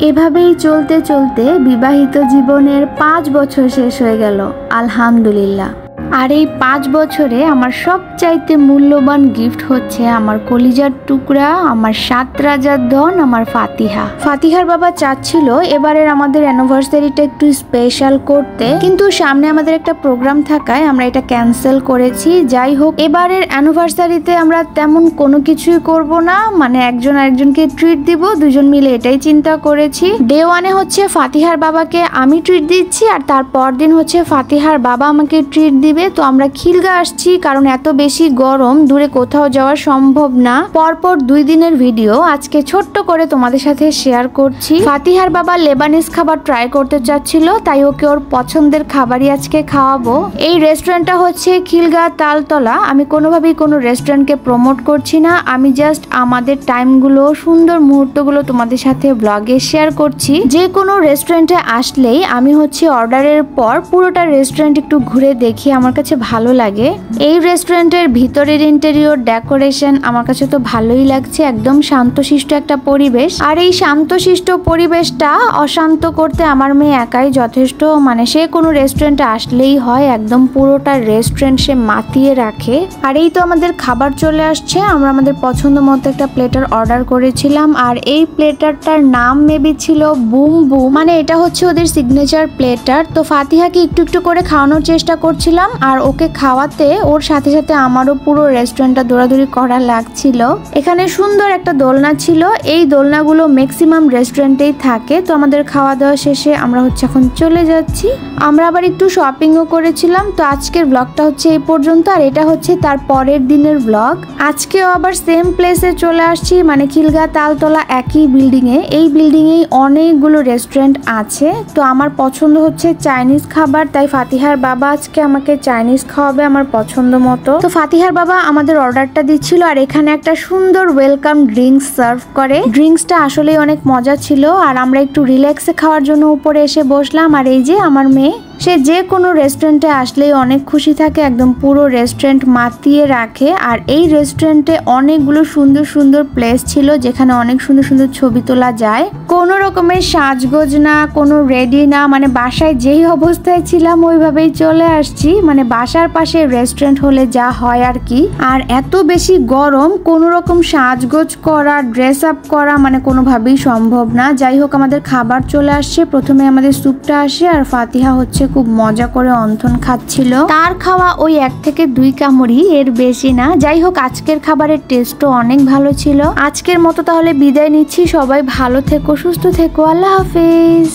এভাবেই চলতে চলতে বিবাহিত জীবনের 5 বছর শেষ হয়ে গেল আলহামদুলিল্লাহ। আর এই 5 বছরে আমার সবচাইতে মূল্যবান গিফট হচ্ছে আমার কলিজার টুকরা, আমার 7 রাজার ধন, আমার ফাতিহা। ফাতিহার বাবা চাচ্ছিল এবারের আমাদের অ্যানিভার্সারিটা একটু স্পেশাল করতে, কিন্তু সামনে আমাদের একটা প্রোগ্রাম থাকায় আমরা এটা ক্যান্সেল করেছি। যাই হোক, এবারের অ্যানিভার্সারিতে আমরা তেমন কোনো কিছুই করব না, মানে একজন আরেকজনকে ট্রিট দিব, দুজন মিলে এটাই চিন্তা করেছি। ডে 1-এ হচ্ছে ফাতিহার বাবাকে আমি ট্রিট দিচ্ছি, আর তারপর দিন হচ্ছে ফাতিহার বাবা আমাকে ট্রিট দিবে। তো আমরা খিলগা আসছি, কারণ এত বেশি গরম, দূরে কোথাও যাওয়া সম্ভব না। পরপর 2 দিনের ভিডিও আজকে ছোট্ট করে তোমাদের সাথে শেয়ার করছি। ফাতিহার বাবা লেবানিজ খাবার ট্রাই করতে চাচ্ছিল, তাই ওকে ওর পছন্দের খাবারই আজকে খাওয়াবো। এই রেস্টুরেন্টটা হচ্ছে খিলগা তালতলা। আমি কোনোভাবেই কোনো রেস্টুরেন্টকে প্রমোট করছি না, আমি জাস্ট আমাদের টাইমগুলো, সুন্দর মুহূর্তগুলো তোমাদের সাথে ব্লগে শেয়ার করছি। যে কোনো রেস্টুরেন্টে আসলেই আমি হচ্ছে অর্ডারের পর পুরোটা রেস্টুরেন্ট একটু ঘুরে দেখি, আমার কাছে ভালো লাগে। এই রেস্টুরেন্টের ভিতরের ইন্টেরিয়র ডেকোরেশন আমার কাছে তো ভালোই লাগছে, একদম শান্তশিষ্ট একটা পরিবেশ। আর এই শান্তশিষ্ট পরিবেশটা অশান্ত করতে আমার মেয়ে একাই যথেষ্ট, মানে সে কোনো রেস্টুরেন্টে আসলেই হয়, একদম পুরোটা রেস্টুরেন্ট সে মাতিয়ে রাখে। আর এই তো আমাদের খাবার চলে আসছে, আমরা আমাদের পছন্দ মতো একটা প্লেটার অর্ডার করেছিলাম, আর এই প্লেটারটার নাম মেবি ছিল বুম বুম, মানে এটা হচ্ছে ওদের সিগনেচার প্লেটার। তো ফাতিহাকে একটু একটু করে খাওয়ানোর চেষ্টা করছিলাম, আর ওকে খাওয়াতে ওর সাথে সাথে আমারও পুরো রেস্টুরেন্টটা দৌড়াদৌড়ি করা লাগছিল। এখানে সুন্দর একটা দোলনা ছিল, এই দোলনাগুলো ম্যাক্সিমাম রেস্টুরেন্টেই থাকে। তো আমাদের খাওয়া দাওয়া শেষে আমরা হচ্ছে এখন চলে যাচ্ছি। আমরা আবার একটু শপিংও করেছিলাম। তো আজকের ব্লগটা হচ্ছে এই পর্যন্ত, আর এটা হচ্ছে তার পরের দিনের ব্লগ। আজকেও আবার সেম প্লেসে চলে আসছি, মানে খিলগা তালতলা একই বিল্ডিংয়ে। এই বিল্ডিংয়েই অনেকগুলো রেস্টুরেন্ট আছে। তো আমার পছন্দ হচ্ছে চাইনিজ খাবার, তাই ফাতিহার বাবা আজকে আমাকে চাইনিজ খাওয়াবে আমার পছন্দ মতো। তো ফাতিহার বাবা আমাদের অর্ডারটা দিচ্ছিল, আর এখানে একটা সুন্দর ওয়েলকাম ড্রিঙ্কস সার্ভ করে। ড্রিঙ্কসটা আসলেই অনেক মজা ছিল, আর আমরা একটু রিল্যাক্সে খাওয়ার জন্য উপরে এসে বসলাম। আর এই যে আমার মেয়ে, সে যে কোনো রেস্টুরেন্টে আসলেই অনেক খুশি থাকে, একদম পুরো রেস্টুরেন্ট মাতিয়ে রাখে। আর এই রেস্টুরেন্টে অনেকগুলো সুন্দর সুন্দর প্লেস ছিল, যেখানে অনেক সুন্দর সুন্দর ছবি তোলা যায়। কোনো রকমের সাজগোজ না, কোনো রেডি না, মানে বাসায় যেই অবস্থায় ছিলাম ওইভাবেই চলে আসছি, মানে বাসার পাশে রেস্টুরেন্ট হলে যা হয় আর কি। আর এত বেশি গরম, কোনো রকম সাজগোজ করা, ড্রেস আপ করা মানে কোনোভাবেই সম্ভব না। যাই হোক, আমাদের খাবার চলে আসছে। প্রথমে আমাদের স্যুপটা আসে, আর ফাতিহা হচ্ছে খুব মজা করে অন্থন খাচ্ছিল। তার খাওয়া ওই 1 থেকে 2 কামড়ি, এর বেশি না। যাই হোক, আজকের খাবারের টেস্টও অনেক ভালো ছিল। আজকের মতো তাহলে বিদায় নিচ্ছি। সবাই ভালো থেকো, সুস্থ থেকো, আল্লাহ হাফেজ।